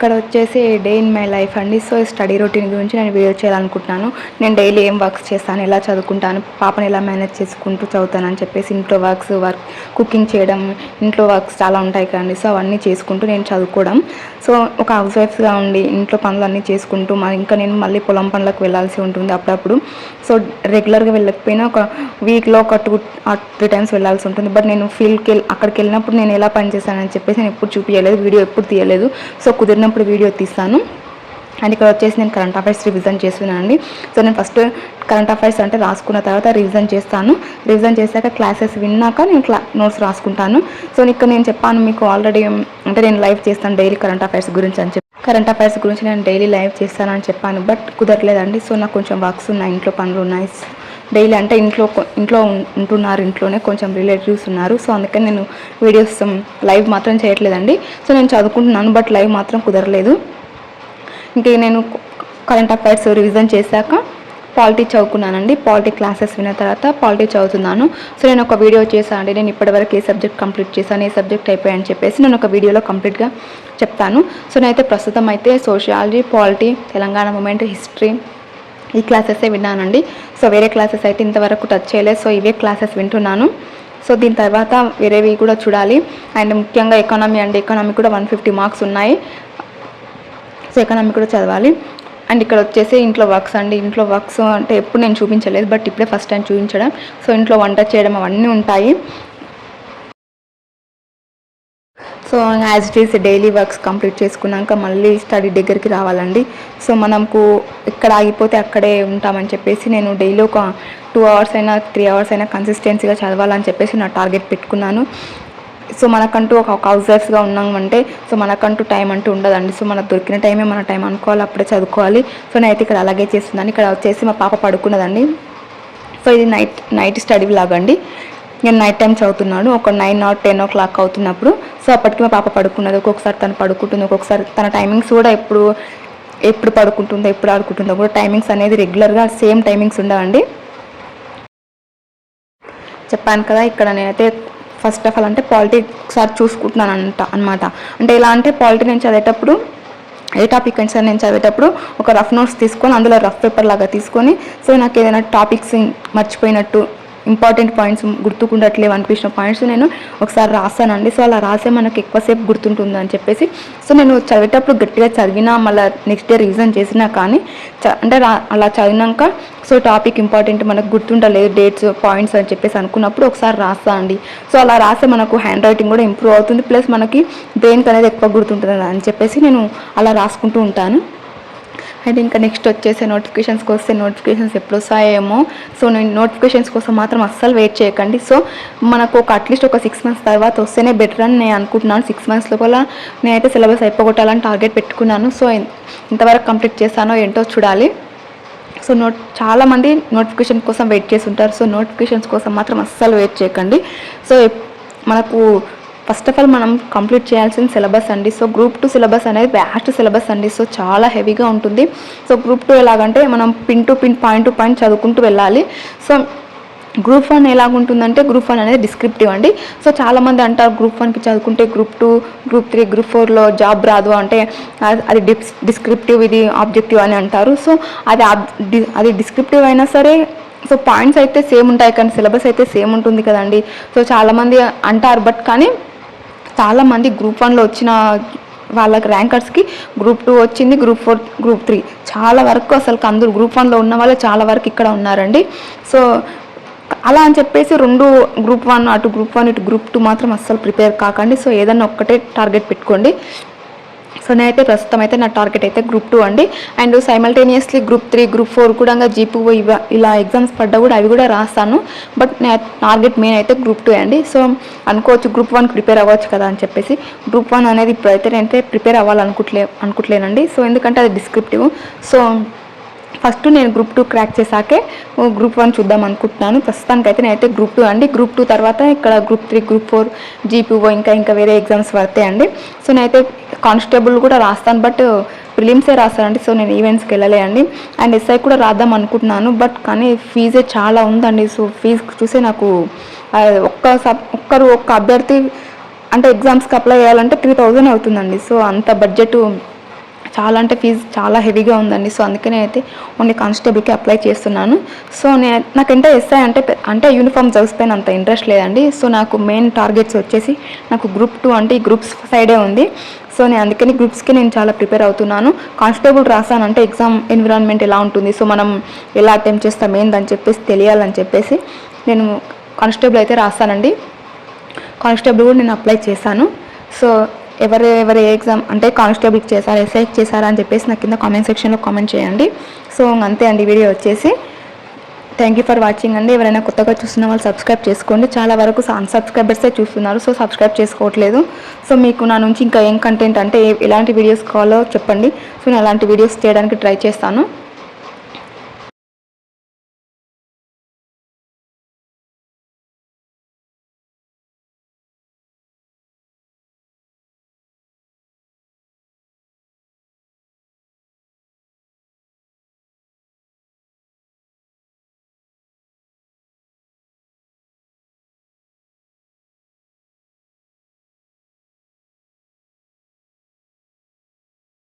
ఇక్కడ వచ్చేసి day in my life అండి. సో స్టడీ రొటీన్ గురించి నేను వీడియో చేయాలనుకుంటున్నాను. నేను డైలీ ఏం వర్క్స్ చేస్తాను, ఎలా చదువుకుంటాను, పాపని ఎలా మేనేజ్ చేసుకుంటూ చదువుతాను అని చెప్పేసి ఇంట్లో వర్క్ కుకింగ్ చేయడం, ఇంట్లో వర్క్స్ చాలా ఉంటాయి కదండి. సో అవన్నీ చేసుకుంటూ నేను చదువుకోవడం. సో ఒక హౌస్ వైఫ్గా ఉండి ఇంట్లో పనులన్నీ చేసుకుంటూ ఇంకా నేను మళ్ళీ పొలం పనులకు వెళ్ళాల్సి ఉంటుంది అప్పుడప్పుడు. సో రెగ్యులర్గా వెళ్ళకపోయినా ఒక వీక్లో ఒక 2-3 టైమ్స్ వెళ్ళాల్సి ఉంటుంది. బట్ నేను అక్కడికి వెళ్ళినప్పుడు నేను ఎలా పని చేశానని చెప్పేసి నేను ఎప్పుడు చూపించలేదు, వీడియో ఎప్పుడు తీయలేదు. సో కుదిరినప్పుడు వీడియో తీస్తాను. అండ్ ఇక్కడ వచ్చేసి నేను కరెంట్ అఫైర్స్ రివిజన్ చేస్తున్నాను అండి. సో నేను ఫస్ట్ కరెంట్ అఫైర్స్ అంటే రాసుకున్న తర్వాత రివిజన్ చేస్తాను. రివిజన్ చేశాక క్లాసెస్ విన్నాక నేను నోట్స్ రాసుకుంటాను. సో ఇక్కడ నేను చెప్పాను మీకు ఆల్రెడీ, అంటే నేను లైవ్ చేస్తాను డైలీ కరెంట్ అఫైర్స్ గురించి అని చెప్పి. కరెంట్ అఫైర్స్ గురించి నేను డైలీ లైవ్ చేస్తానని చెప్పాను, బట్ కుదరలేదండి. సో నాకు కొంచెం వర్క్స్ ఉన్నాయి, ఇంట్లో పనులు ఉన్నాయి. డైలీ అంటే ఇంట్లో ఉంటున్నారు, ఇంట్లోనే కొంచెం రిలేటివ్స్ ఉన్నారు. సో అందుకని నేను వీడియోస్ లైవ్ మాత్రం చేయట్లేదండి. సో నేను చదువుకుంటున్నాను, బట్ లైవ్ మాత్రం కుదరలేదు. ఇంక నేను కరెంట్ అఫైర్స్ రివిజన్ చేశాక పాలిటీ చదువుకున్నానండి. పాలిటీ క్లాసెస్ విన్న తర్వాత పాలిటీ చదువుతున్నాను. సో నేను ఒక వీడియో చేశాను అండి, నేను ఇప్పటివరకు ఏ సబ్జెక్ట్ కంప్లీట్ చేశాను, ఏ సబ్జెక్ట్ అయిపోయాయని చెప్పేసి నేను ఒక వీడియోలో కంప్లీట్గా చెప్తాను. సో నేనైతే ప్రస్తుతం అయితే sociology, polity, Telangana movement, history ఈ క్లాసెసే విన్నానండి. సో వేరే క్లాసెస్ అయితే ఇంతవరకు టచ్ చేయలేదు. సో ఇవే క్లాసెస్ వింటున్నాను. సో దీని తర్వాత వేరేవి కూడా చూడాలి. అండ్ ముఖ్యంగా ఎకానమీ అండి, ఎకానమీ కూడా 150 మార్క్స్ ఉన్నాయి. సో ఎకానమీ కూడా చదవాలి. అండ్ ఇక్కడ వచ్చేసి ఇంట్లో వర్క్స్ అండి. ఇంట్లో వర్క్స్ అంటే ఎప్పుడు నేను చూపించలేదు, బట్ ఇప్పుడే ఫస్ట్ టైం చూపించడం. సో ఇంట్లో వంట చేయడం అవన్నీ ఉంటాయి. So as it is daily works complete చేసుకున్నాక మళ్ళీ స్టడీ దగ్గరికి రావాలండి. సో మనకు ఇక్కడ ఆగిపోతే అక్కడే ఉంటామని చెప్పేసి నేను డైలీ ఒక 2 అవర్స్ అయినా 3 అవర్స్ అయినా కన్సిస్టెన్సీగా చదవాలని చెప్పేసి నా టార్గెట్ పెట్టుకున్నాను. సో మనకంటూ ఒక హౌస్ వైఫ్స్గా ఉన్నామంటే సో మనకంటూ టైం అంటూ ఉండదండి. సో మనకు దొరికిన టైమే మన టైం అనుకోవాలి, అప్పుడే చదువుకోవాలి. సో నేనైతే ఇక్కడ అలాగే చేస్తున్నాను. ఇక్కడ వచ్చేసి మా పాప పడుకున్నదండి. సో ఇది నైట్ స్టడీ లాగండి. నేను నైట్ టైం చదువుతున్నాను, ఒక 9 or 10 o'clock అవుతున్నప్పుడు. సో అప్పటికి మా పాప పడుకున్నది. ఒక్కొక్కసారి తను పడుకుంటుంది, ఒక్కొక్కసారి తన టైమింగ్స్ కూడా ఎప్పుడు పడుకుంటుందో ఎప్పుడు ఆడుకుంటుందో కూడా టైమింగ్స్ అనేది రెగ్యులర్గా సేమ్ టైమింగ్స్ ఉండవండి. చెప్పాను కదా, ఇక్కడ నేనైతే ఫస్ట్ ఆఫ్ ఆల్ అంటే పాలిటీ ఒకసారి చూసుకుంటున్నాను అనమాట. అంటే ఎలా అంటే పాలిటీ నేను చదివేటప్పుడు ఏ టాపిక్ అయినా సరే నేను చదివేటప్పుడు ఒక రఫ్ నోట్స్ తీసుకొని అందులో రఫ్ పేపర్ లాగా తీసుకొని, సో నాకు ఏదైనా టాపిక్స్ మర్చిపోయినట్టు, ఇంపార్టెంట్ పాయింట్స్ గుర్తుకుండట్లేవు అనిపించిన పాయింట్స్ నేను ఒకసారి రాస్తానండి. సో అలా రాసే మనకు ఎక్కువసేపు గుర్తుంటుంది అని చెప్పేసి సో నేను చదివేటప్పుడు గట్టిగా చదివినా మళ్ళీ నెక్స్ట్ డే రివిజన్ చేసినా కానీ అంటే అలా చదివినాక సో టాపిక్ ఇంపార్టెంట్ మనకు గుర్తుండలేదు, డేట్స్ పాయింట్స్ అని చెప్పేసి అనుకున్నప్పుడు ఒకసారి రాస్తా అండి. సో అలా రాస్తే మనకు హ్యాండ్ రైటింగ్ కూడా ఇంప్రూవ్ అవుతుంది, ప్లస్ మనకి బ్రెయిన్కి అనేది ఎక్కువ గుర్తుంటుంది అని చెప్పేసి నేను అలా రాసుకుంటూ ఉంటాను. అయితే ఇంకా నెక్స్ట్ వచ్చేసి నోటిఫికేషన్స్కి వస్తే నోటిఫికేషన్స్ ఎప్పుడు వస్తాయేమో. సో నేను నోటిఫికేషన్స్ కోసం మాత్రం అస్సలు వెయిట్ చేయకండి. సో మనకు అట్లీస్ట్ ఒక 6 months తర్వాత వస్తేనే బెటర్ అని నేను అనుకుంటున్నాను. 6 months లోపల నేనైతే సిలబస్ అయిపోగొట్టాలని టార్గెట్ పెట్టుకున్నాను. సో ఇంతవరకు కంప్లీట్ చేస్తానో ఏంటో చూడాలి. సో చాలామంది నోటిఫికేషన్ కోసం వెయిట్ చేసి ఉంటారు. సో నోటిఫికేషన్స్ కోసం మాత్రం అస్సలు వెయిట్ చేయకండి. సో మనకు ఫస్ట్ ఆఫ్ ఆల్ మనం కంప్లీట్ చేయాల్సిన సిలబస్ అండి. సో గ్రూప్ 2 సిలబస్ అనేది వ్యాస్ట్ సిలబస్ అండి. సో చాలా హెవీగా ఉంటుంది. సో గ్రూప్ 2 ఎలాగంటే మనం pin to pin, point to point చదువుకుంటూ వెళ్ళాలి. సో గ్రూప్ 1 ఎలాగుంటుందంటే గ్రూప్ 1 అనేది డిస్క్రిప్టివ్ అండి. సో చాలామంది అంటారు గ్రూప్ 1కి చదువుకుంటే గ్రూప్ 2, గ్రూప్ 3, గ్రూప్ 4లో జాబ్ రాదు అంటే అది డిస్క్రిప్టివ్, ఇది ఆబ్జెక్టివ్ అని అంటారు. సో అది డిస్క్రిప్టివ్ అయినా సరే సో పాయింట్స్ అయితే సేమ్ ఉంటాయి కానీ సిలబస్ అయితే సేమ్ ఉంటుంది కదండి. సో చాలామంది అంటారు, బట్ కానీ చాలామంది గ్రూప్ 1లో వచ్చిన వాళ్ళకి ర్యాంకర్స్కి గ్రూప్ 2 వచ్చింది, గ్రూప్ 4, గ్రూప్ 3 చాలా వరకు అసలు అందరూ గ్రూప్ 1లో ఉన్న వాళ్ళు చాలా వరకు ఇక్కడ ఉన్నారండి. సో అలా అని చెప్పేసి గ్రూప్ 1 అటు గ్రూప్ 1 ఇటు గ్రూప్ 2 మాత్రం అస్సలు ప్రిపేర్ కాకండి. సో ఏదన్నా ఒక్కటే టార్గెట్ పెట్టుకోండి. సో నేనైతే ప్రస్తుతం అయితే నా టార్గెట్ అయితే గ్రూప్ 2 అండి. అండ్ సైమల్టేనియస్లీ గ్రూప్ 3, గ్రూప్ 4 కూడా జీపీ ఇలా ఎగ్జామ్స్ పడ్డా కూడా అవి కూడా రాస్తాను. బట్ నా టార్గెట్ మెయిన్ అయితే గ్రూప్ 2 అండి. సో అనుకోవచ్చు గ్రూప్ 1 ప్రిపేర్ అవ్వచ్చు కదా అని చెప్పేసి. గ్రూప్ 1 అనేది ఇప్పుడైతే నేనైతే ప్రిపేర్ అవ్వాలనుకుంటలేనండి. సో ఎందుకంటే అది డిస్క్రిప్టివ్. సో ఫస్ట్ నేను గ్రూప్ 2 క్రాక్ చేశాకే గ్రూప్ 1 చూద్దాం అనుకుంటున్నాను. ప్రస్తుతానికైతే నేనైతే గ్రూప్ 2 అండి. గ్రూప్ 2 తర్వాత ఇక్కడ గ్రూప్ 3, గ్రూప్ 4, జీపీఓ ఇంకా వేరే ఎగ్జామ్స్ పడతాయండి. సో నేనైతే కానిస్టేబుల్ కూడా రాస్తాను, బట్ ప్రిలిమ్సే రాస్తానండి. సో నేను ఈవెంట్స్కి వెళ్ళలేండి. అండ్ ఎస్ఐ కూడా రాద్దాం అనుకుంటున్నాను, బట్ కానీ ఫీజే చాలా ఉందండి. సో ఫీజు చూసే నాకు ఒక్క అభ్యర్థి అంటే ఎగ్జామ్స్కి అప్లై చేయాలంటే 3000 అవుతుందండి. సో అంత బడ్జెట్ చాలా అంటే ఫీజు చాలా హెవీగా ఉందండి. సో అందుకనే అయితే ఓన్లీ కానిస్టేబుల్కి అప్లై చేస్తున్నాను. సో నాకంటే ఎస్ఐ అంటే యూనిఫామ్ జాబ్స్ పైన అంత ఇంట్రెస్ట్ లేదండి. సో నాకు మెయిన్ టార్గెట్స్ వచ్చేసి నాకు గ్రూప్ 2 అంటే ఈ గ్రూప్స్ సైడే ఉంది. సో నేను అందుకని గ్రూప్స్కి నేను చాలా ప్రిపేర్ అవుతున్నాను. కానిస్టేబుల్ రాసానంటే ఎగ్జామ్ ఎన్విరాన్మెంట్ ఎలా ఉంటుంది, సో మనం ఎలా అటెంప్ట్ చేస్తాం ఏందని చెప్పేసి తెలియాలని చెప్పేసి నేను కానిస్టేబుల్ అయితే రాస్తానండి. కానిస్టేబుల్ కూడా నేను అప్లై చేశాను. సో ఎవరు ఎగ్జామ్ అంటే కానిస్టేబుల్కి చేశారా, ఎస్ఐకి చేశారా అని చెప్పేసి నాకు కింద కామెంట్ సెక్షన్లో కామెంట్ చేయండి. సో అంతే అండి వీడియో వచ్చేసి. థ్యాంక్ యూ ఫర్ వాచింగ్ అండి. ఎవరైనా కొత్తగా చూస్తున్న వాళ్ళు సబ్స్క్రైబ్ చేసుకోండి. చాలా వరకు అన్సబ్స్క్రైబర్సే చూస్తున్నారు, సో సబ్స్క్రైబ్ చేసుకోవట్లేదు. సో మీకు నా నుంచి ఇంకా ఏం కంటెంట్ అంటే ఎలాంటి వీడియోస్ కావాలో చెప్పండి. సో నేను అలాంటి వీడియోస్ చేయడానికి ట్రై చేస్తాను.